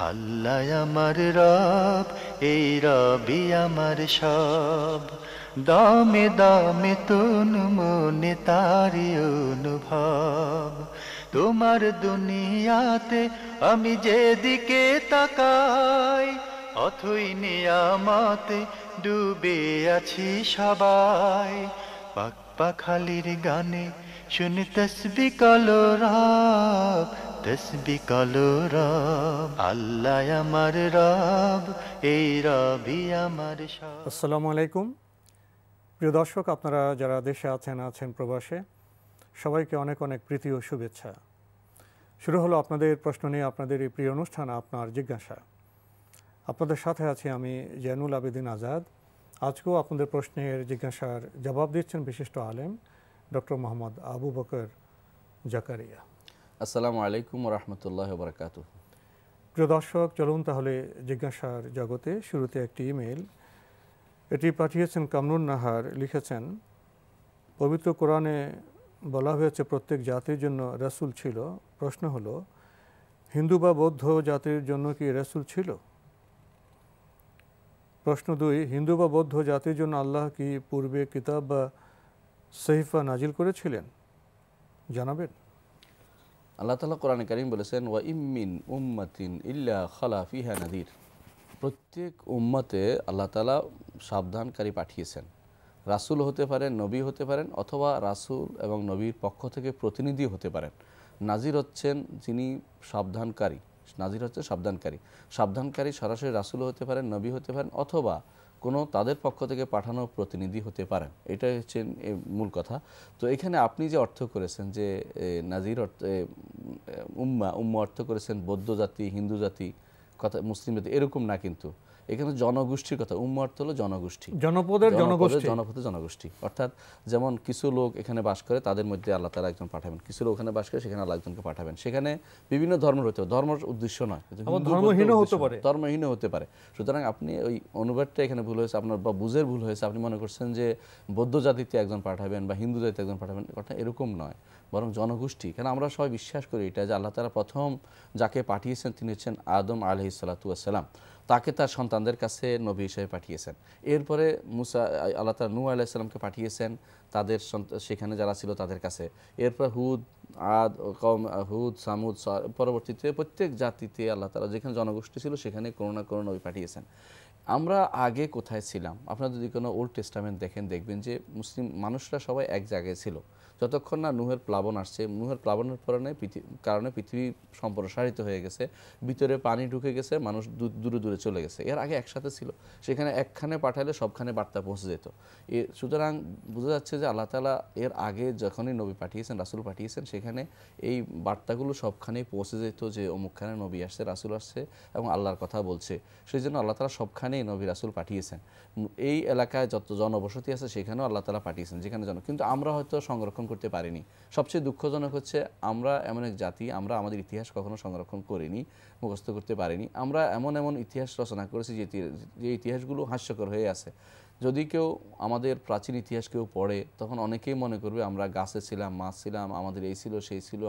আল্লাহ আমার রব, এই রবি আমার সব। দামে দামে তুন মনে তারি অনুভব। তোমার দুনিয়াতে আমি যেদিকে তাকাই, অথই নিয়ামতে ডুবে আছি সবাই। পাক পাখালির গানে শুনি তসবি কলরব, তসবি কলরব। আল্লাহ আমার রব, এই রবি আমার সব। আসসালামু আলাইকুম। প্রিয় দর্শক, আপনারা যারা দেশে আছেন প্রবাসে, সবাইকে অনেক অনেক প্রীতি ও শুভেচ্ছা। শুরু হলো আপনাদের প্রশ্ন নিয়ে আপনাদের এই প্রিয় অনুষ্ঠান আপনার জিজ্ঞাসা। আপনাদের সাথে আছি আমি জয়নুল আবেদিন আজাদ। আজকেও আপনাদের প্রশ্নের জিজ্ঞাসার জবাব দিচ্ছেন বিশিষ্ট আলেম ডক্টর মোহাম্মদ আবু বকর জাকারিয়া। আসসালামু আলাইকুম রহমতুল্লাহ বারকাতুহ। প্রিয় দর্শক, চলুন তাহলে জিজ্ঞাসার জগতে। শুরুতে একটি ইমেল, এটি পাঠিয়েছেন কামরুন নাহার। লিখেছেন, পবিত্র কোরআনে বলা হয়েছে প্রত্যেক জাতির জন্য রাসূল ছিল। প্রশ্ন হলো, হিন্দু বা বৌদ্ধ জাতির জন্য কি রাসূল ছিল? প্রশ্ন 2, হিন্দু বা বৌদ্ধ জাতির জন্য আল্লাহ কি পূর্বে কিতাব বা সহিফা নাজিল করেছিলেন? জানাবেন। আল্লাহ তাআলা কোরআনে কারীম বলেছেন, ওয়া ইম্মিন উম্মাতিন ইল্লা খালা ফিহা নাযীর। প্রত্যেক উম্মতে আল্লাহ তাআলা সাবধানকারী পাঠিয়েছেন। রাসূল হতে পারেন, নবী হতে পারেন, অথবা রাসূল এবং নবীর পক্ষ থেকে প্রতিনিধি হতে পারেন। নাজির হচ্ছেন যিনি সাবধানকারী, নাজির হচ্ছে সাবধানকারী সরাসরি রাসূল হতে পারেন, নবী হতে পারেন, অথবা কোনো তাদের পক্ষ থেকে পাঠানো প্রতিনিধি হতে পারেন। এটাই হচ্ছে মূল কথা। তো এখানে আপনি যে অর্থ করেছেন যে নাজির উম্মা অর্থ করেছেন বৌদ্ধ জাতি, হিন্দু জাতি, কথা মুসলিম জাতি, এরকম না। কিন্তু এখানে জনগোষ্ঠীর কথা। উম্মা অর্থ হলো জনগোষ্ঠী, জনপদের জনগোষ্ঠী। অর্থাৎ যেমন কিছু লোক এখানে বাস করে, তাদের মধ্যে আল্লাহ তাআলা একজন পাঠাবেন। কিছু লোক ওখানে বাস করে, সেখানে আল্লাহ একজনকে পাঠাবেন। সেখানে বিভিন্ন ধর্মের হতে পারে, ধর্মের উদ্দেশ্য নয়, ধর্মহীন হতে পারে। সুতরাং আপনি ওই অনুবাদটা এখানে ভুল হয়েছে আপনার, বা বুঝের ভুল হয়েছে। আপনি মনে করছেন যে বৌদ্ধ জাতিতে একজন পাঠাবেন বা হিন্দু জাতিতে একজন পাঠাবেন, কথা এরকম নয়, বরং জনগোষ্ঠী। কারণ আমরা সবাই বিশ্বাস করি এটা যে আল্লাহ তাআলা প্রথম যাকে পাঠিয়েছেন তিনি হচ্ছেন আদম আলাইহিস সালাতু ওয়াস সালাম। তাকে তার সন্তানদের কাছে নবী হিসেবে পাঠিয়েছেন। এরপরে মুসা, আল্লাহ তাআলা নূহ আলাইহিস সালামকে পাঠিয়েছেন তাদের সেখানে যারা ছিল তাদের কাছে। এরপর হুদ, সামুদ, পরবর্তীতে প্রত্যেক জাতিতে আল্লাহ তাআলা যেখানে জনগোষ্ঠী ছিল সেখানে কোনো না কোনো নবী পাঠিয়েছেন। আমরা আগে কোথায় ছিলাম? আপনারা যদি কোনো ওল্ড টেস্টামেন্ট দেখেন, দেখবেন যে মুসলিম মানুষরা সবাই এক জায়গায় ছিল যতক্ষণ না নূহের প্লাবন আসছে। নূহের প্লাবনের কারণে পৃথিবী সম্প্রসারিত হয়ে গেছে, ভিতরে পানি ঢুকে গেছে, মানুষ দূরে দূরে চলে গেছে। এর আগে একসাথে ছিল, সেখানে একখানে পাঠালে সবখানে বার্তা পৌঁছে যেত। সুতরাং বোঝা যাচ্ছে যে আল্লাহ তাআলা এর আগে যখনই নবী পাঠিয়েছেন, রাসূল পাঠিয়েছেন, সেখানে এই বার্তাগুলো সবখানেই পৌঁছে যেত যে অমুকখানে নবী আসছে, রাসূল আসছে এবং আল্লাহর কথা বলছে। সেই জন্য আল্লাহ তাআলা সবখানেই নবী রাসূল পাঠিয়েছেন। এই এলাকায় যত জনবসতি আছে সেখানেও আল্লাহ তাআলা পাঠিয়েছেন, যেখানে কিন্তু আমরা হয়তো সংরক্ষণ করতে পারিনি। সবচেয়ে দুঃখজনক হচ্ছে আমরা এমন এক জাতি, আমরা আমাদের ইতিহাস কখনো সংরক্ষণ করিনি, মুখস্থ করতে পারিনি। আমরা এমন এমন ইতিহাস রচনা করেছি যে ইতিহাসগুলো হাস্যকর হয়ে আছে। যদি কেউ আমাদের প্রাচীন ইতিহাস কেউ পড়ে, তখন অনেকেই মনে করবে আমরা গাছে ছিলাম, মাছ ছিলাম, আমাদের এই ছিল সেই ছিল,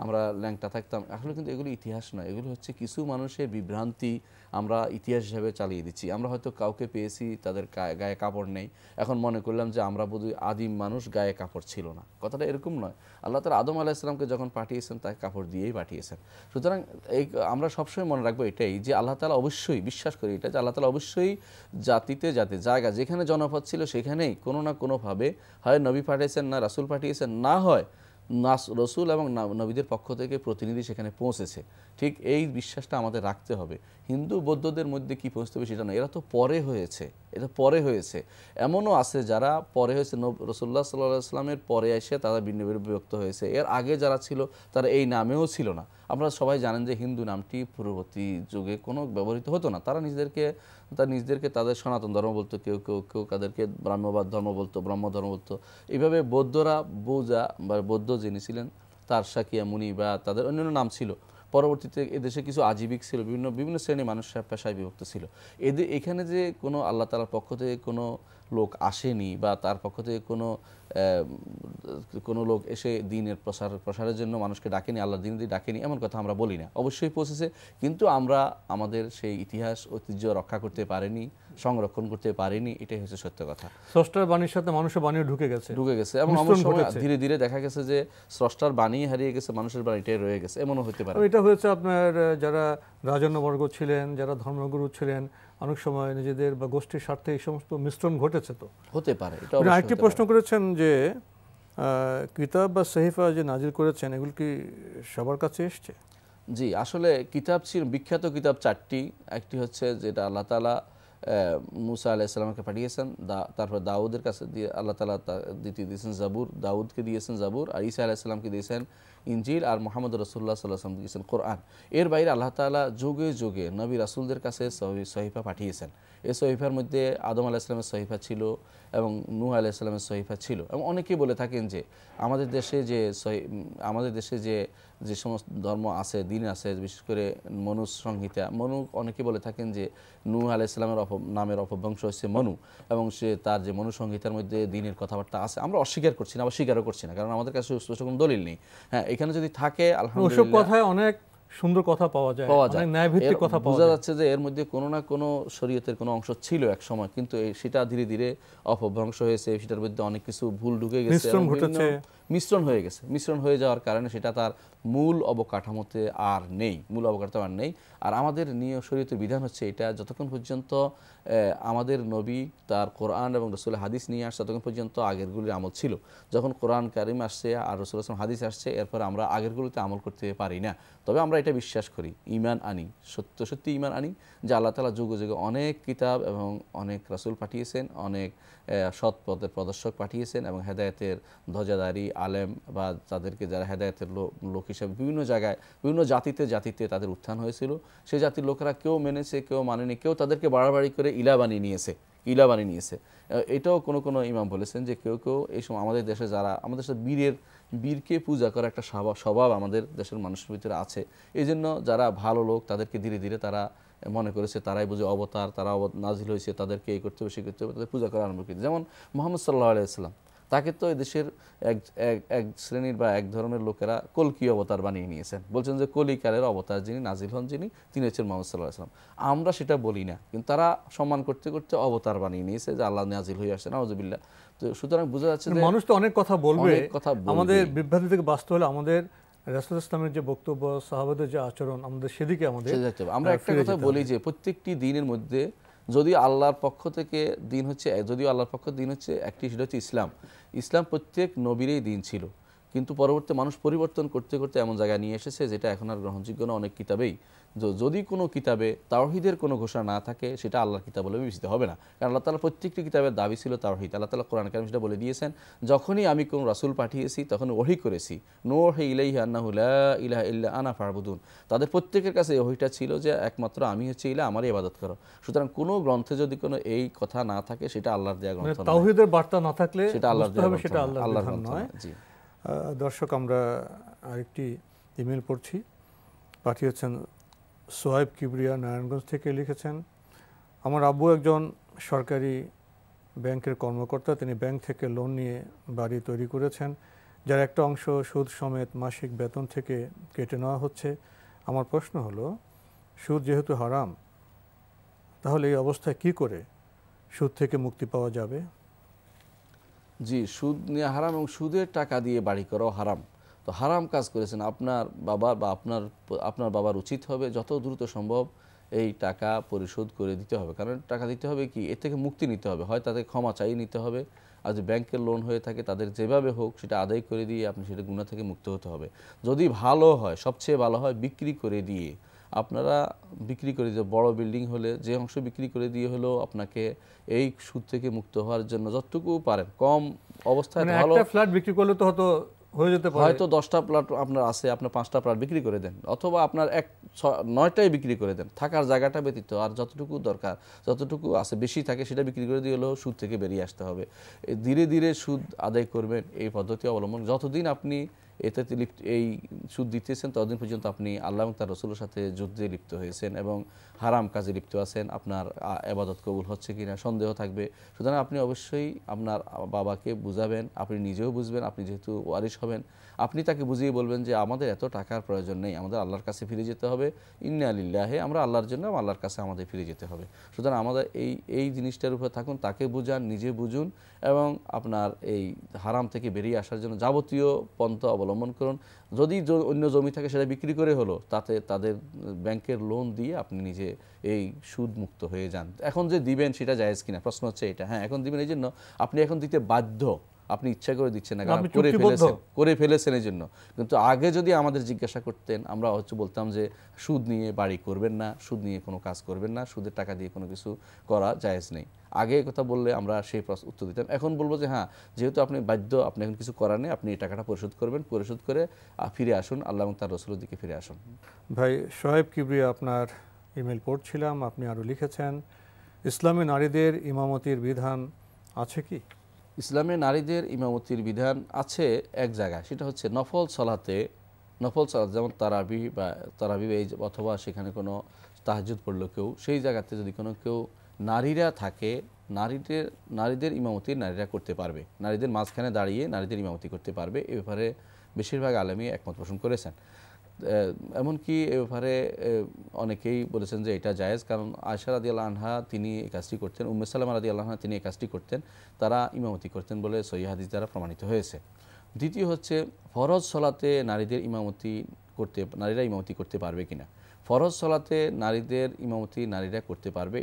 আমরা ল্যাংটা থাকতাম। আসলে কিন্তু এগুলো ইতিহাস নয়, এগুলো হচ্ছে কিছু মানুষের বিভ্রান্তি। আমরা ইতিহাস হিসাবে চালিয়ে দিচ্ছি। আমরা হয়তো কাউকে পেয়েছি তাদের গায়ে কাপড় নেই, এখন মনে করলাম যে আমরা বোধহয় আদিম মানুষ, গায়ে কাপড় ছিল না। কথাটা এরকম নয়। আল্লাহ তাআলা আদম আলাইহিস সালামকে যখন পাঠিয়েছেন তাকে কাপড় দিয়েই পাঠিয়েছেন। সুতরাং আমরা সবসময় মনে রাখবো এটাই, যে আল্লাহ তাআলা অবশ্যই, বিশ্বাস করি এটা, যে আল্লাহ তাআলা অবশ্যই জাতিতে জায়গা যেখানে জনপদ ছিল সেখানেই কোনো না কোনোভাবে হয় নবী পাঠিয়েছেন, না রাসূল পাঠিয়েছেন, না হয় রসুল এবং নবীদের পক্ষ থেকে প্রতিনিধি সেখানে পৌঁছেছে। ঠিক এই বিশ্বাসটা আমাদের রাখতে হবে। হিন্দু বৌদ্ধদের মধ্যে কি পৌঁছতে হবে সেটা নয়, এরা তো পরে হয়েছে, এটা পরে হয়েছে। এমনও আছে যারা পরে হয়েছে, রাসূলুল্লাহ সাল্লাল্লাহু আলাইহি ওয়াসাল্লামের পরে এসে তারা ভিন্ন ভিন্ন বিভক্ত হয়েছে। এর আগে যারা ছিল তারা এই নামেও ছিল না। আপনারা সবাই জানেন যে হিন্দু নামটি পূর্ববর্তী যুগে কোনো ব্যবহৃত হতো না। তারা নিজেদেরকে তাদের সনাতন ধর্ম বলতো, কেউ কেউ কেউ তাদেরকে ব্রাহ্মবাদ ধর্ম বলতো, ব্রহ্ম ধর্ম বলতো। এইভাবে বৌদ্ধরা বৌজা বা বৌদ্ধ যিনি ছিলেন তার সাকিয়া মুনি বা তাদের অন্যান্য নাম ছিল। পরবর্তীতে এদেশে কিছু আজীবিক ছিল, বিভিন্ন শ্রেণীর মানুষরা পেশায় বিভক্ত ছিল। এখানে যে কোনো আল্লাহ তাআলার পক্ষ থেকে কোনো লোক আসেনি বা তার পক্ষ থেকে কোনো লোক এসে দিনের প্রসারের জন্য মানুষকে ডাকেনি, আল্লাহর দিন দিয়ে ডাকেনি, এমন কথা আমরা বলি না। অবশ্যই পৌঁছেছে, কিন্তু আমরা আমাদের সেই ইতিহাস ঐতিহ্য রক্ষা করতে পারিনি, সংরক্ষণ করতে পারিনি, এটাই হচ্ছে সত্য কথা। স্রষ্টার বাণীর সাথে মানুষের বাণীও ঢুকে গেছে এবং আমার সময় ধীরে ধীরে দেখা গেছে যে স্রষ্টার বাণী হারিয়ে গেছে, মানুষের বাণীটাই রয়ে গেছে, এমনও হতে পারে। এটা হয়েছে আপনার যারা রাজন্যবর্গ ছিলেন, যারা ধর্মগুরু ছিলেন, অনেক সময় নিজেদের বা গোষ্ঠীর স্বার্থে এই সমস্ত মিশ্রণ ঘটেছে। তো হতে পারে। আরেকটি প্রশ্ন করেছেন যে কিতাব বা সহিফা যে নাজিল করেছেন এগুলো কি সবার কাছে এসছে? জি, আসলে কিতাব ছিল, বিখ্যাত কিতাব 4টি। একটি হচ্ছে যেটা আল্লাহ তাআলা মুসা আলাইহিস সালামকে পাঠিয়েছেন, তারপর দাউদের কাছে দিয়ে আল্লাহ তাআলা দ্বিতীয় দিয়েছেন জাবুর, দাউদকে দিয়েছেন জাবুর, আর ঈসা আলাইহিস সালামকে দিয়েছেন ইনজিল, আর মুহাম্মদ রাসূলুল্লাহ সাল্লাল্লাহু আলাইহি ওয়াসাল্লাম দিয়েছেন কোরআন। এর বাইরে আল্লাহ তাআলা যুগে যুগে নবী রাসূলদের কাছে সহিফা পাঠিয়েছেন। এই সহিফার মধ্যে আদম আলাইহিস সালামের সহিফা ছিল এবং নূহ আলাইহিস সালামের সহিফা ছিল। এবং অনেকেই বলে থাকেন যে আমাদের দেশে যে সমস্ত ধর্ম আছে, দিন আছে, বিশেষ করে মনু সংহিতা, অনেকে বলে থাকেন যে নূহ আলাইহিস সালামের নামের অপভ্রংশ হচ্ছে মনু, এবং সে তার যে মনু সংহিতার মধ্যে দিনের কথাবার্তা আছে। আমরা অস্বীকার করছি না, আবার স্বীকারও করছি না, কারণ আমাদের কাছে স্পষ্ট কোনো দলিল নেই। হ্যাঁ, এখানে যদি থাকে আলহামদুলিল্লাহ, ওসব কথায় অনেক সুন্দর কথা পাওয়া যায়, অনেক ন্যায়ভিত্তিক কথা পাওয়া যায়। বোঝা যাচ্ছে যে এর মধ্যে কোনো না কোনো শরীয়তের কোনো অংশ ছিল এক সময়, কিন্তু সেটা ধীরে ধীরে অপভ্রংশ হয়েছে, সেটার মধ্যে অনেক কিছু ভুল ঢুকে গেছে, মিশ্রণ হয়ে যাওয়ার কারণে সেটা তার মূল অবকাঠামোতে আর নেই, আর আমাদের শরীয়তের বিধান হচ্ছে এটা, যতক্ষণ পর্যন্ত আমাদের নবী তার কোরআন এবং রাসূলের হাদিস নিয়ে আসছে ততক্ষণ পর্যন্ত আগেরগুলির আমল ছিল। যখন কোরআন কারিম আসছে আর রাসূল সাল্লাল্লাহু আলাইহি ওয়াসাল্লাম হাদিস আসছে, এরপর আমরা আগেরগুলিতে আমল করতে পারি না। তবে আমরা এটা বিশ্বাস করি, ঈমান আনি, সত্যি ঈমান আনি যে আল্লাহ তাআলা যুগে যুগে অনেক কিতাব এবং অনেক রাসূল পাঠিয়েছেন, অনেক সৎ পথের প্রদর্শক পাঠিয়েছেন, এবং হেদায়েতের ধ্বজাধারী আলেম বা তাদেরকে যারা হেদায়েতের লোক হিসেবে বিভিন্ন জায়গায় বিভিন্ন জাতিতে তাদের উত্থান হয়েছিল। সেই জাতির লোকেরা কেউ মেনেছে, কেউ মানেনি, কেউ তাদেরকে বাড়াবাড়ি করে ইলা বানিয়ে নিয়েছে। এটাও কোনো ইমাম বলেছেন যে কেউ এই সময় আমাদের দেশে যারা আমাদের সাথে বীরকে পূজা করা একটা স্বভাব আমাদের দেশের মানুষের ভিতরে আছে। এই জন্য যারা ভালো লোক তাদেরকে ধীরে ধীরে তারা মনে করেছে তারাই বুঝে অবতার, তারা নাজিল হয়েছে, তাদেরকে এই করতে হবে সে করতে হবে, তাদের পূজা করা আরম্ভ করেছে। যেমন মুহাম্মদ সাল্লাল্লাহু আলাইহি ওয়াসাল্লাম, তাকে তো এই দেশের এক শ্রেণীর বা এক ধরনের লোকেরা কলকি অবতার বানিয়ে নিয়েছেন, বলছেন যে কলিকালের অবতার যিনি নাজিল হন তিনি হচ্ছেন মুহাম্মদ সাল্লাল্লাহু আলাইহি ওয়াসাল্লাম। আমরা সেটা বলি না, কিন্তু তারা সম্মান করতে করতে অবতার বানিয়ে নিয়েছে যে আল্লাহ নাজিল হয়ে আসছে, নাউযুবিল্লাহ। তো সুতরাং বোঝা যাচ্ছে যে মানুষ তো অনেক কথা বলবে, আমাদের বিভ্রান্তি থেকে বাঁচতে হলে আমাদের রাসূল ইসলামের যে বক্তব্য, সাহাবাদের যে আচরণ, আমাদের সেদিকে আমরা একটা কথা বলি যে প্রত্যেকটি দিনের মধ্যে যদি আল্লাহর পক্ষ থেকে দিন হচ্ছে একটি, সেটা হচ্ছে ইসলাম প্রত্যেক নবীরই দিন ছিল, কিন্তু পরবর্তী মানুষ পরিবর্তন করতে করতে এমন জায়গায় নিয়ে এসেছে যেটা এখন আর গ্রহণযোগ্য না অনেক কিতাবেই। যদি কোনো কিতাবে তাওহীদের কোনো ঘোষণা না থাকে সেটা আল্লাহর কিতাব বলে বিবেচিত হবে না, কারণ আল্লাহ তাআলা প্রত্যেকটি কিতাবের দাবি ছিল তাওহীদ। আল্লাহ তাআলা কোরআন কারীমে সেটা বলে দিয়েছেন, যখনই আমি কোনো রাসূল পাঠিয়েছি তখন ওহী করেছি, নূহি ইলাইহি আন্নাহু লা ইলাহা ইল্লা আনা ফা'বুদুন। তাদের প্রত্যেকের কাছে এই ওহীটা ছিল যে একমাত্র আমি হচ্ছে ইলাহ, আমারই ইবাদত করো। সুতরাং কোনো গ্রন্থে যদি কোনো এই কথা না থাকে সেটা আল্লাহর দেয়া গ্রন্থ নয়, তাওহীদের বার্তা না থাকলে সেটা আল্লাহর দেয়া গ্রন্থ, সেটা আল্লাহর গ্রন্থ নয়। জি দর্শক, আমরা আরেকটি ইমেল পড়ছি, পাঠিয়েছেন সোহাইব কিবরিয়া নারায়ণগঞ্জ থেকে। লিখেছেন, আমার আব্বু একজন সরকারি ব্যাংকের কর্মকর্তা, তিনি ব্যাংক থেকে লোন নিয়ে বাড়ি তৈরি করেছেন, যার একটা অংশ সুদ সমেত মাসিক বেতন থেকে কেটে নেওয়া হচ্ছে। আমার প্রশ্ন হলো, সুদ যেহেতু হারাম, তাহলে এই অবস্থায় কি করে সুদ থেকে মুক্তি পাওয়া যাবে? জি, সুদ নিয়ে হারাম এবং সুদের টাকা দিয়ে বাড়ি করাও হারাম। তো হারাম কাজ করেছেন আপনার বাবা বা আপনার বাবার উচিত হবে যত দ্রুত সম্ভব এই টাকা পরিশোধ করে দিতে হবে। কারণ টাকা দিতে হবে কি, এর থেকে মুক্তি নিতে হবে, হয় তাদের ক্ষমা চাইয়ে নিতে হবে, আর যে ব্যাংকের লোন হয়ে থাকে তাদের যেভাবে হোক সেটা আদায় করে দিয়ে আপনি সেটা গুনাহ থেকে মুক্ত হতে হবে। যদি ভালো হয়, সবচেয়ে ভালো হয় বিক্রি করে দিয়ে, আপনারা বিক্রি করে দিয়ে, বড় বিল্ডিং হলে যে অংশ বিক্রি করে দিয়ে হলো আপনাকে এই সুদ থেকে মুক্ত হওয়ার জন্য যতটুকু পারেন, কম অবস্থায় ভালো একটা ফ্ল্যাট বিক্রি করলে তো হয়ে যেতে পারে, হয়তো 10টা প্লট আপনার আছে, আপনার 5টা প্লট বিক্রি করে দেন, অথবা আপনার 9টাই বিক্রি করে দেন, থাকার জায়গাটা ব্যতীত আর যতটুকু দরকার, যতটুকু আছে বেশি থাকে সেটা বিক্রি করে দিয়ে হলেও সুদ থেকে বেরিয়ে আসতে হবে। ধীরে ধীরে সুদ আদায় করবেন, এই পদ্ধতি অবলম্বন। যতদিন আপনি এটাতে লিপ্ত, এই সুদ দিতেছেন, ততদিন পর্যন্ত আপনি আল্লাহ এবং তার রসুলের সাথে যুদ্ধে লিপ্ত হয়েছেন এবং হারাম কাজে লিপ্ত আছেন। আপনার ইবাদত কবুল হচ্ছে কিনা সন্দেহ থাকবে। সুতরাং আপনি অবশ্যই আপনার বাবাকে বুঝাবেন, আপনি নিজেও বুঝবেন, আপনি যেহেতু ওয়ারিশ হবেন, আপনি তাকে বুঝিয়ে বলবেন যে আমাদের এত টাকার প্রয়োজন নেই, আমাদের আল্লাহর কাছে ফিরে যেতে হবে, ইন্না লিল্লাহি, আমরা আল্লাহর জন্য আল্লাহর কাছে আমাদের ফিরে যেতে হবে। সুতরাং আমাদের এই জিনিসটার উপর থাকুন, তাকে বুঝান, নিজে বুঝুন এবং আপনার এই হারাম থেকে বেরিয়ে আসার জন্য যাবতীয় পন্থা অবলম্বন করুন। যদি অন্য জমি থাকে সেটা বিক্রি করে হলো তাতে তাদের ব্যাংকের লোন দিয়ে আপনি নিজে এই সুদ মুক্ত হয়ে যান। এখন যে দিবেন সেটা জায়েজ কিনা প্রশ্ন হচ্ছে এটা। হ্যাঁ, এখন দিবেন, এই জন্য আপনি এখন দিতে বাধ্য, আপনি ইচ্ছা করে দিচ্ছেন না, কারণ করে ফেলেছেন এই জন্য। কিন্তু আগে যদি আমাদের জিজ্ঞাসা করতেন, আমরা বলতাম যে সুদ নিয়ে বাড়ি করবেন না, সুদ নিয়ে কোনো কাজ করবেন না, সুদের টাকা দিয়ে কোনো কিছু করা জায়েজ নেই। আগে কথা বললে আমরা সেই উত্তর দিতাম। এখন বলবো যে হ্যাঁ, যেহেতু আপনি বাধ্য, আপনি এখন কিছু করার নেই, আপনি এই টাকাটা পরিশোধ করবেন, পরিশোধ করে ফিরে আসুন, আল্লাহ এবং তার রসুলের দিকে ফিরে আসুন। ভাই শোয়েব কিবরিয়া, আপনার ইমেল পড়ছিলাম, আপনি আরও লিখেছেন, ইসলামে নারীদের ইমামতির বিধান আছে কি? ইসলামে নারীদের ইমামতির বিধান আছে এক জায়গায়, সেটা হচ্ছে নফল সালাতে। নফল সালাত যেমন তারাবি অথবা সেখানে কোনো তাহাজ্জুদ পড়লো কেউ, সেই জায়গাতে যদি কোনো কেউ নারীরা থাকে, নারীদের ইমামতি নারীরা করতে পারবে, নারীদের মাঝখানে দাঁড়িয়ে নারীদের ইমামতি করতে পারবে। এ ব্যাপারে বেশিরভাগ আলেমী একমত পোষণ করেছেন। এমনকি এ ব্যাপারে অনেকেই বলেছেন যে এটা জায়েজ, কারণ আয়েশা রাদিয়াল্লাহু আনহা তিনি এই কাজটি করতেন, উম্মে সালামা রাদিয়াল্লাহু আনহা তিনি এই কাজটি করতেন, তারা ইমামতি করতেন বলে সহিহ হাদিস দ্বারা প্রমাণিত হয়েছে। দ্বিতীয় হচ্ছে ফরজ সলাতে নারীরা ইমামতি করতে পারবে কিনা। ফরজ সলাতে নারীরা করতে পারবে,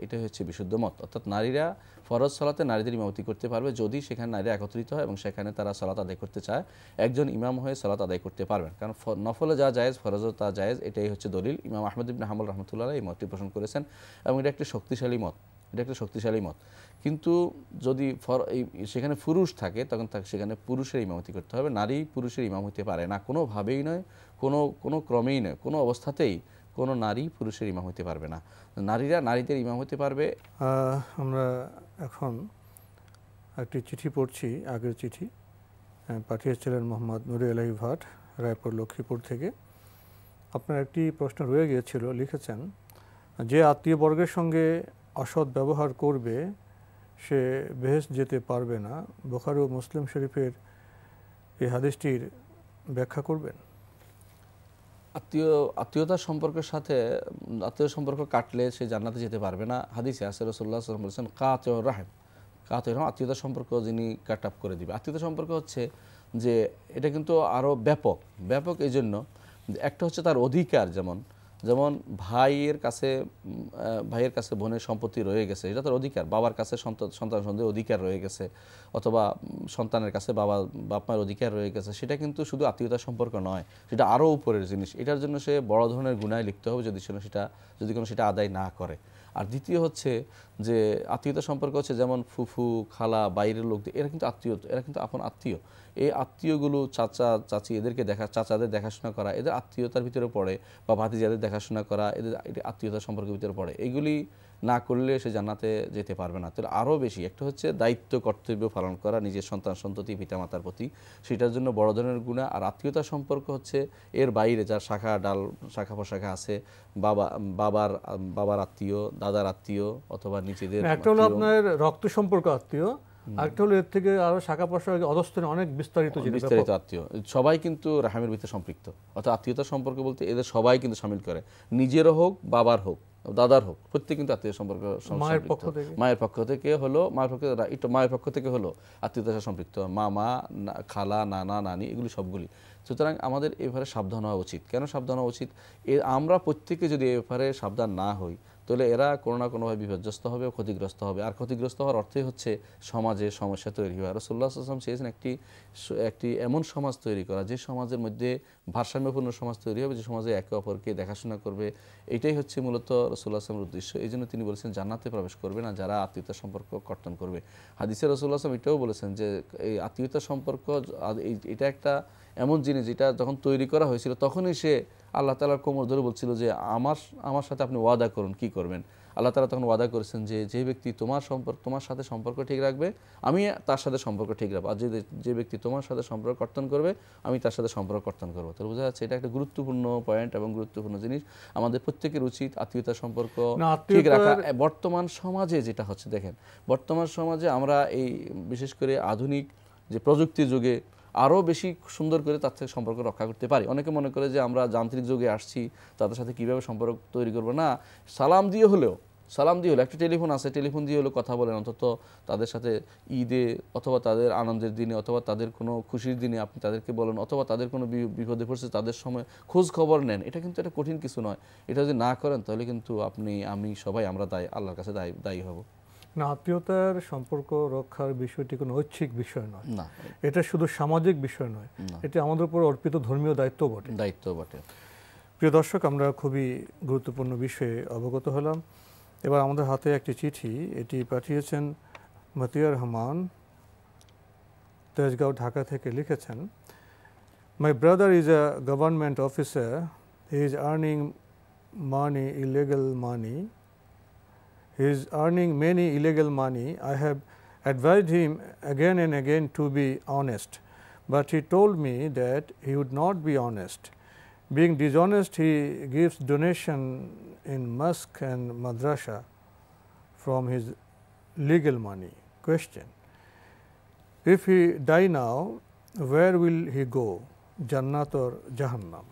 এটাই হচ্ছে বিশুদ্ধ মত। অর্থাৎ নারীরা ফরজ সলাতে নারীদের ইমামতি করতে পারবে যদি সেখানে নারীরা একত্রিত হয় এবং সেখানে তারা সলাত আদায় করতে চায়, একজন ইমাম হয়ে সলাত আদায় করতে পারবেন। কারণ নফলে যা জায়েজ ফরজও তা জায়েজ, এটাই হচ্ছে দলিল। ইমাম আহমদ ইবনে হাম্বল রাহমাতুল্লাহ এই মতটি পোষণ করেছেন এবং এটা একটা শক্তিশালী মত। কিন্তু যদি সেখানে পুরুষ থাকে তখন সেখানে পুরুষের ইমামতি করতে হবে, নারী পুরুষের ইমাম হতে পারে না, কোনোভাবেই নয়, কোনো ক্রমেই নয়, কোনো অবস্থাতেই কোনো নারী পুরুষের ইমাম হতে পারবে না। নারীরা নারীদের ইমাম হতে পারবে। আমরা এখন একটি চিঠি পড়ছি, আগের চিঠি পাঠিয়েছিলেন মোহাম্মদ নুরি আলাহি ভাট, রায়পুর লক্ষ্মীপুর থেকে। আপনার একটি প্রশ্ন রয়ে গিয়েছিল, লিখেছেন যে আত্মীয়বর্গের সঙ্গে অসৎ ব্যবহার করবে সে বেহেশত যেতে পারবে না। বুখারী ও মুসলিম শরীফের এই হাদিসটির ব্যাখ্যা করবেন? আত্মীয়তার সম্পর্কের সাথে আত্মীয় সম্পর্ক কাটলে সে জান্নাতে যেতে পারবে না। হাদিসে আছে রাসূলুল্লাহ সাল্লাল্লাহু আলাইহি ওয়াসাল্লাম বলেছেন কাতিউর রাহিম, আত্মীয়তার সম্পর্ক যিনি কাট আপ করে দিবে। আত্মীয়তা সম্পর্ক হচ্ছে যে এটা কিন্তু আরও ব্যাপক এই জন্য, একটা হচ্ছে তার অধিকার, যেমন ভাইয়ের কাছে বোনের সম্পত্তি রয়ে গেছে, এটা তার অধিকার। বাবার কাছে সন্তান সন্তানের অধিকার রয়ে গেছে, অথবা সন্তানের কাছে বাপ মায়ের অধিকার রয়ে গেছে, সেটা কিন্তু শুধু আত্মীয়তার সম্পর্ক নয়, সেটা আরও উপরের জিনিস। এটার জন্য সে বড় ধরনের গুনায় লিপ্ত হবে যদি কোনো সেটা আদায় না করে। আর দ্বিতীয় হচ্ছে যে আত্মীয়তা সম্পর্ক হচ্ছে যেমন ফুফু, খালা, বাইরের লোকদের, এরা কিন্তু আপন আত্মীয়। এই আত্মীয়গুলো চাচা চাচাদের দেখাশোনা করা এদের আত্মীয়তার ভিতরে পড়ে, বা ভাতিজাদের দেখাশোনা করা এদের আত্মীয়তার সম্পর্কের ভিতরে পড়ে। এগুলি না করলে সে জান্নাতে যেতে পারবে না। তাহলে আরও বেশি একটা হচ্ছে দায়িত্ব কর্তব্য পালন করা নিজের সন্তান সন্ততি পিতামাতার প্রতি, সেটার জন্য বড় ধরনের গুনাহ। আর আত্মীয়তার সম্পর্ক হচ্ছে এর বাইরে যার শাখা প্রশাখা আছে, বাবার আত্মীয়, দাদার আত্মীয়, অথবা নিজেদের। একটা হলো আপনার রক্ত সম্পর্ক আত্মীয়, আরেকটা হলো এর থেকে আরো শাখা প্রশাখা অধস্তনে অনেক বিস্তারিত আত্মীয়। সবাই কিন্তু রাহামের ভিতরে সম্পৃক্ত। অর্থাৎ আত্মীয়তার সম্পর্ক বলতে এদের সবাই কিন্তু শামিল করে, নিজেরও হোক, বাবার হোক, দাদার হোক, প্রত্যেক কিন্তু আত্মীয় সম্পর্ক। মায়ের পক্ষ থেকে হলো আত্মীয়তার সম্পৃক্ত, মামা, খালা, নানা, নানি, এগুলি সবগুলি। সুতরাং আমাদের এ ব্যাপারে সাবধান হওয়া উচিত। কেন সাবধান হওয়া উচিত? আমরা প্রত্যেকে যদি এ ব্যাপারে সাবধান না হই, তাহলে এরা কোনো না কোনোভাবে বিপর্যস্ত হবে, ক্ষতিগ্রস্ত হবে। আর ক্ষতিগ্রস্ত হওয়ার অর্থই হচ্ছে সমাজে সমস্যা তৈরি হয়। রাসূলুল্লাহ সাল্লাল্লাহু আলাইহি ওয়াসাল্লাম চেয়েছেন একটি এমন সমাজ তৈরি করা, যে সমাজের মধ্যে ভারসাম্যপূর্ণ সমাজ তৈরি হবে, যে সমাজে একে অপরকে দেখাশোনা করবে। এটাই হচ্ছে মূলত রাসূলুল্লাহ সাল্লাল্লাহু আলাইহি ওয়াসাল্লামের উদ্দেশ্য। এই জন্য তিনি বলেছেন জান্নাতে প্রবেশ করবে না যারা আত্মীয়তার সম্পর্ক কর্তন করবে। হাদিসে রাসূলুল্লাহ সাল্লাল্লাহু আলাইহি ওয়াসাল্লাম এটাও বলেছেন যে এই আত্মীয়তার সম্পর্ক এটা একটা এমন জিনিস যেটা যখন তৈরি করা হয়েছিল তখনই সে আল্লাহ তাআলার কোমর ধরে বলছিল যে আমার সাথে আপনি ওয়াদা করুন, কি করবেন। আল্লাহ তাআলা তখন ওয়াদা করেছেন যে যে ব্যক্তি তোমার সাথে সম্পর্ক ঠিক রাখবে আমি তার সাথে সম্পর্ক ঠিক রাখবো, আর যে ব্যক্তি তোমার সাথে সম্পর্ক কর্তন করবে আমি তার সাথে সম্পর্ক কর্তন করবো। তো বোঝা যাচ্ছে এটা একটা গুরুত্বপূর্ণ পয়েন্ট এবং গুরুত্বপূর্ণ জিনিস। আমাদের প্রত্যেকের উচিত আত্মীয়তার সম্পর্ক ঠিক রাখা। বর্তমান সমাজে যেটা হচ্ছে দেখেন, বর্তমান সমাজে আমরা এই বিশেষ করে আধুনিক যে প্রযুক্তির যুগে আরও বেশি সুন্দর করে তার থেকে সম্পর্ক রক্ষা করতে পারি। অনেকে মনে করে যে আমরা যান্ত্রিক যুগে আসছি, তাদের সাথে কীভাবে সম্পর্ক তৈরি করবো। না, সালাম দিয়ে হলেও একটা টেলিফোন আছে, টেলিফোন দিয়ে হলেও কথা বলেন, অন্তত তাদের সাথে ঈদে অথবা তাদের আনন্দের দিনে অথবা তাদের কোনো খুশির দিনে আপনি তাদেরকে বলেন, অথবা তাদের কোনো বিপদে পড়ছে তাদের সময় খোঁজ খবর নেন। এটা কিন্তু একটা কঠিন কিছু নয়। এটা যদি না করেন তাহলে কিন্তু আমি সবাই আমরা আল্লাহর কাছে দায়ী হব। না, আত্মীয়তার সম্পর্ক রক্ষার বিষয়টি কোনো ঐচ্ছিক বিষয় নয়, না এটা শুধু সামাজিক বিষয় নয়, এটা আমাদের উপর অর্পিত ধর্মীয় দায়িত্ব বটে। প্রিয় দর্শক, আমরা খুবই গুরুত্বপূর্ণ বিষয়ে অবগত হলাম। এবার আমাদের হাতে একটি চিঠি, এটি পাঠিয়েছেন মতিয়ার রহমান, তেজগাঁও, ঢাকা থেকে। লিখেছেন, my brother is a government officer, he is earning money, illegal money. He is earning many illegal money. I have advised him again and again to be honest, but he told me that he would not be honest. Being dishonest, he gives donation in mosque and madrasa from his legal money. Question: if he die now, where will he go? Jannat or Jahannam?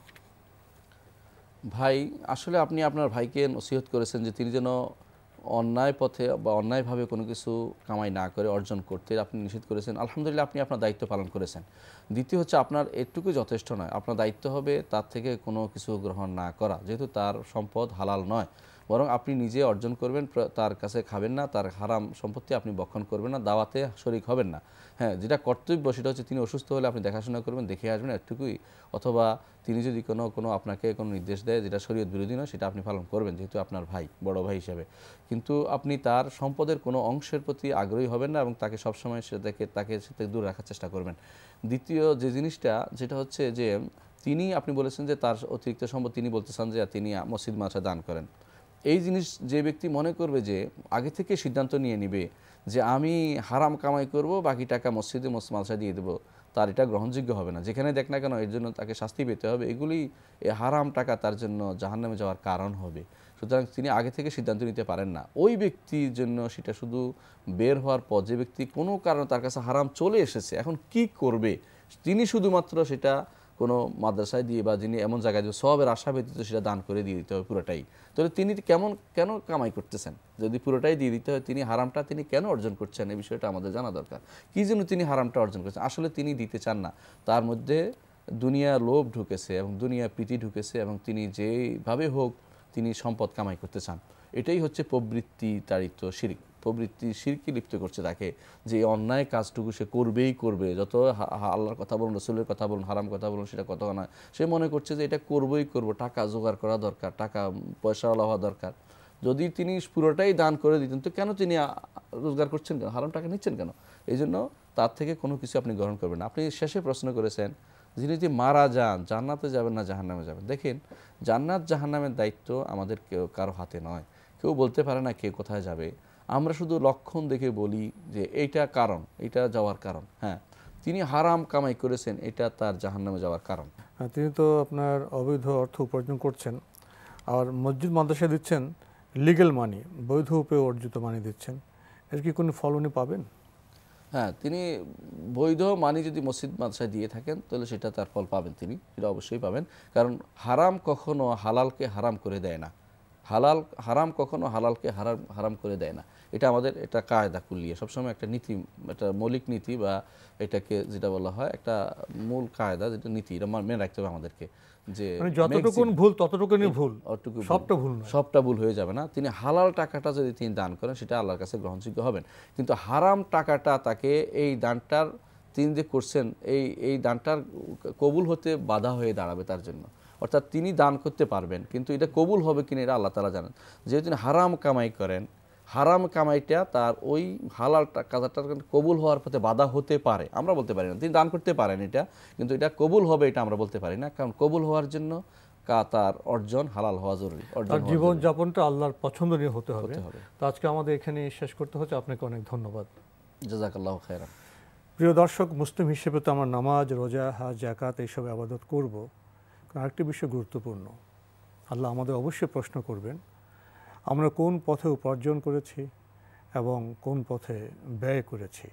ভাই, আসলে আপনি আপনার ভাইকে নসিহত করেছেন যে তিনি যেন অন্যায় পথে বা অন্যায়ভাবে কোনো কিছু কামাই না করে অর্জন করতে আপনি নিষেধ করেছেন। আলহামদুলিল্লাহ, আপনি আপনার দায়িত্ব পালন করেছেন। দ্বিতীয় হচ্ছে, আপনার এটুকু যথেষ্ট নয়, আপনার দায়িত্ব হবে তার থেকে কোনো কিছু গ্রহণ না করা, যেহেতু তার সম্পদ হালাল নয়, বরং আপনি নিজে অর্জন করবেন, তার কাছে খাবেন না, তার হারাম সম্পত্তি আপনি বক্ষণ করবেন না, দাওয়াতে শরিক হবেন না। হ্যাঁ, যেটা কর্তব্য সেটা হচ্ছে তিনি অসুস্থ হলে আপনি দেখাশোনা করবেন, দেখে আসবেন, এটুকুই। অথবা তিনি যদি কোনো আপনাকে কোনো নির্দেশ দেয় যেটা শরীয়ত বিরোধী নয়, সেটা আপনি পালন করবেন, যেহেতু আপনার ভাই, বড় ভাই হিসেবে। কিন্তু আপনি তার সম্পদের কোনো অংশের প্রতি আগ্রহী হবেন না এবং তাকে সবসময় তাকে দূর রাখার চেষ্টা করবেন। দ্বিতীয় যে জিনিসটা, যেটা হচ্ছে যে আপনি বলেছেন যে তার অতিরিক্ত সম্পদ তিনি বলতে চান যে তিনি মসজিদ মাদ্রাসা দান করেন। এই জিনিস যে ব্যক্তি মনে করবে যে আগে থেকে সিদ্ধান্ত নিয়ে নিবে যে আমি হারাম কামাই করব, বাকি টাকা মসজিদে মাদ্রাসায় দিয়ে দেবো, তার এটা গ্রহণযোগ্য হবে না। যেখানে দেখ না কেন এর জন্য তাকে শাস্তি পেতে হবে। এগুলি হারাম টাকা তার জন্য জাহান্নামে যাওয়ার কারণ হবে। সুতরাং তিনি আগে থেকে সিদ্ধান্ত নিতে পারেন না। ওই ব্যক্তির জন্য সেটা শুধু বের হওয়ার পর, যে ব্যক্তি কোনো কারণে তার কাছে হারাম চলে এসেছে, এখন কি করবে, তিনি শুধুমাত্র সেটা কোনো মাদ্রাসায় দিয়ে বা যিনি এমন জায়গায় যে সবের আশা ব্যতীত সেটা দান করে দিয়ে দিতে হবে পুরোটাই। তাহলে তিনি কেন কামাই করতেছেন? যদি পুরোটাই দিয়ে দিতে হয়, তিনি হারামটা তিনি কেন অর্জন করছেন, এই বিষয়টা আমাদের জানা দরকার। কী জন্য তিনি হারামটা অর্জন করছেন? আসলে তিনি দিতে চান না, তার মধ্যে দুনিয়া লোভ ঢুকেছে এবং দুনিয়া প্রীতি ঢুকেছে এবং তিনি যেভাবে হোক তিনি সম্পদ কামাই করতে চান। এটাই হচ্ছে প্রবৃত্তি তাড়িত শিরক। প্রবৃত্তি শিরকে লিপ্ত করছে তাকে, যে অন্যায় কাজটুকু সে করবেই করবে। যত আল্লাহর কথা বলুন, রসুলের কথা বলুন, হারাম কথা বলুন, সেটা কত নয়, সে মনে করছে যে এটা করবই করব, টাকা জোগাড় করা দরকার, টাকা পয়সাওয়ালা হওয়া দরকার। যদি তিনি পুরোটাই দান করে দিতেন তো কেন তিনি রোজগার করছেন কেন, হারাম টাকা নিচ্ছেন কেন? এই জন্য তার থেকে কোনো কিছু আপনি গ্রহণ করবেন না। আপনি শেষে প্রশ্ন করেছেন যিনি যদি মারা যান জান্নাতে যাবেন না জাহান্নামে যাবেন। দেখেন, জান্নাত জাহান্নামের দায়িত্ব আমাদের কারো হাতে নয়। কেউ বলতে পারে না কে কোথায় যাবে। আমরা শুধু লক্ষণ দেখে বলি যে এইটা কারণ, এটা যাওয়ার কারণ। হ্যাঁ, তিনি হারাম কামাই করেছেন, এটা তার জাহান্নামে যাওয়ার কারণ। তিনি তো আপনার অবৈধ অর্থ উপার্জন করছেন, আর মসজিদ মাদ্রাসা দিচ্ছেন লিগ্যাল মানি, বৈধ উপায়ে অর্জিত মানি দিচ্ছেন, এর কি কোনো ফল উনি পাবেন? হ্যাঁ, তিনি বৈধ মানি যদি মসজিদ মাদ্রাসায় দিয়ে থাকেন তাহলে সেটা তার ফল পাবেন, তিনি সেটা অবশ্যই পাবেন। কারণ হারাম কখনো হালালকে হারাম করে দেয় না, হারাম কখনো হালালকে হারাম করে দেয় না। এটা আমাদের এটা কায়দা কুল্লিয়া, সবসময় একটা নীতি, একটা মৌলিক নীতি, বা এটাকে যেটা বলা হয় একটা মূল কায়দা, যেটা নীতি, এটা মেনে রাখতে হবে আমাদেরকে। যে যতটুকুন ভুল ততটুকুনি ভুল, সবটা ভুল হয়ে যাবে না। তিনি হালাল টাকাটা যদি তিনি দান করেন সেটা আল্লাহর কাছে গ্রহণযোগ্য হবেন। কিন্তু হারাম টাকাটা তাকে এই দানটার তিনি যে করছেন এই দানটার কবুল হতে বাধা হয়ে দাঁড়াবে তার জন্য। অর্থাৎ তিনি দান করতে পারবেন কিন্তু এটা কবুল হবে কিনা এটা আল্লাহ তাআলা জানেন। যেহেতু তিনি হারাম কামাই করেন, হারাম কামাইটা তার ওই হালাল কাজটা কবুল হওয়ার পথে বাধা হতে পারে, আমরা বলতে পারি না। তিনি দান করতে পারেন এটা, কিন্তু এটা কবুল হবে এটা আমরা বলতে পারি না, কারণ কবুল হওয়ার জন্য তার অর্জন হালাল হওয়া জরুরি, তার জীবন যাপনটা আল্লাহর পছন্দনীয় হতে হবে। তো আজকে আমাদের এখানে শেষ করতে হচ্ছে। আপনাকে অনেক ধন্যবাদ। জাযাকাল্লাহু খায়রান। প্রিয় দর্শক, মুসলিম হিসেবে তো আমরা নামাজ, রোজা, হজ, যাকাত এইসব আবাদত করব, আরেকটি বিষয় গুরুত্বপূর্ণ। আল্লাহ আমাদের অবশ্যই প্রশ্ন করবেন আমরা কোন পথে উপার্জন করেছি এবং কোন পথে ব্যয় করেছি।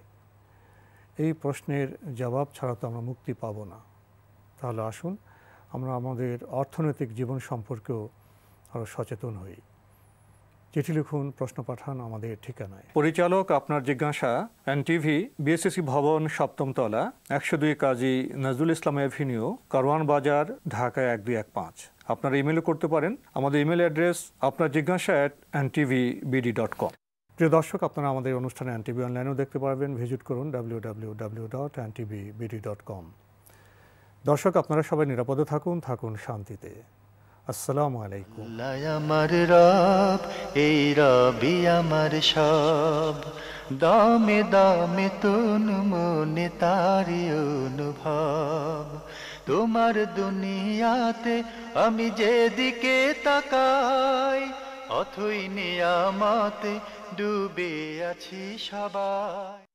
এই প্রশ্নের জবাব ছাড়া তো আমরা মুক্তি পাব না। তাহলে আসুন আমরা আমাদের অর্থনৈতিক জীবন সম্পর্কেও আরও সচেতন হই। চিঠি লিখুন, প্রশ্ন পাঠান আমাদের ঠিকানায়। পরিচালক আপনার জিজ্ঞাসা, এনটিভি, বিএসসি ভবন, 7ম তলা, 102 কাজী নজরুল ইসলাম এভিনিউ, কারওয়ান বাজার, ঢাকা 1215। আপনারা ইমেলও করতে পারেন। আমাদের ইমেল অ্যাড্রেস আপনার জিজ্ঞাসা @ntvbd.com। প্রিয় দর্শক, আপনারা আমাদের অনুষ্ঠানে এনটিভি অনলাইনেও দেখতে পারবেন। ভিজিট করুন www.ntvbd.com। দর্শক, আপনারা সবাই নিরাপদে থাকুন, থাকুন শান্তিতে। আসসালামু আলাইকুম। আমার রব, এই রবি আমার সব, দামে দামে তুন মনে তারি অনুভব। তোমার দুনিয়াতে আমি যেদিকে তাকাই, অথই নিয়ামতে ডুবে আছি সবাই।